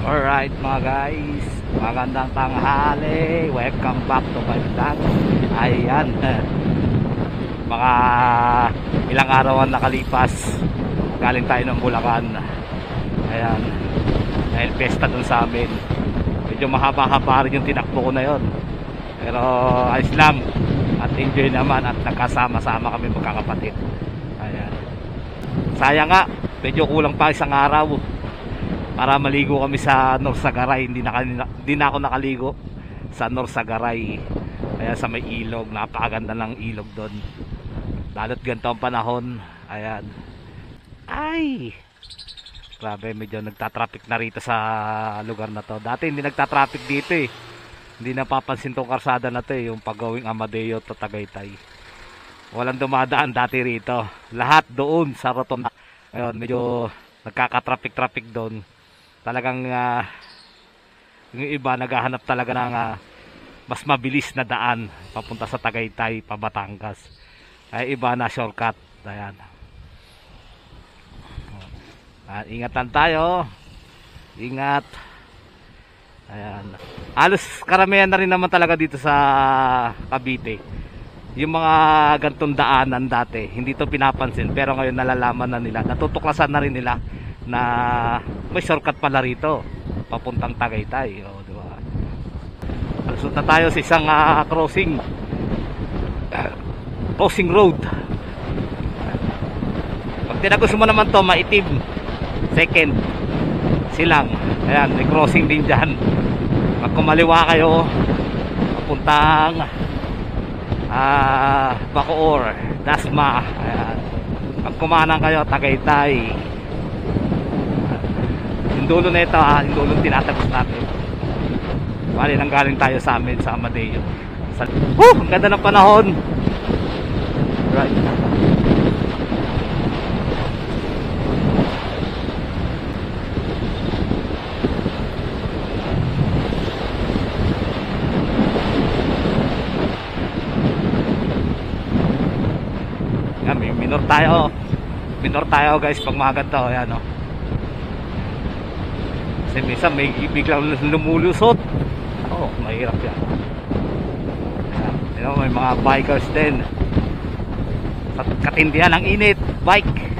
Alright mga guys, magandang tanghali. Welcome back to my vlog. Ayan, mga ilang araw ang nakalipas, galing tayo ng Bulacan. Ayan, dahil pesta dun sa amin. Medyo mahaba-haba rin yung tinakbo ko na yon, pero ayos lang at enjoy naman at nagkasama-sama kami magkakapatid. Ayan, sayang nga, medyo kulang pa isang araw para maligo kami sa Norsagaray. Hindi na ako nakaligo sa Norsagaray. Kaya sa may ilog, napakaganda ng ilog doon, lalo't ganito ang panahon. Ayan, ay grabe, medyo nagtatraffic na rito sa lugar na to. Dati hindi nagtatraffic dito eh, hindi napapansin tong karsada na to eh, yung pag-going Amadeo to Tagaytay. Walang dumadaan dati rito, lahat doon sa rotonda. Ayun, medyo nagkaka-traffic doon. Talagang yung iba naghahanap talaga ng mas mabilis na daan papunta sa Tagaytay, pa Batangas. Ay iba na shortcut. Ayan. Ingatan tayo. Ingat. Ayan. Halos karamihan na rin naman talaga dito sa Cavite. Yung mga gantong daanan dati, hindi to pinapansin, pero ngayon nalalaman na nila, natutuklasan na rin nila na may shortcut pala rito papuntang Tagaytay. O, diba? Alusot na tayo sa isang crossing road. Pag tinagos mo naman to, maitim, second silang. Ayan, may crossing din dyan. Pag kumaliwa kayo papuntang Bacoor, Dasma. Ayan. Pag kumanan kayo, Tagaytay. Yung dulo na ito, yung dulo tinatagos natin. Bali, nanggaling tayo sa amin sa Amadeo. Ang ganda ng panahon. Right. Yan, may minor tayo guys pag mga ganito. Ayan, oh. Kasi minsan may biglang lumulusot. Mahirap yan. Ayan, may mga bikers din. Katindihan ang init. Bike.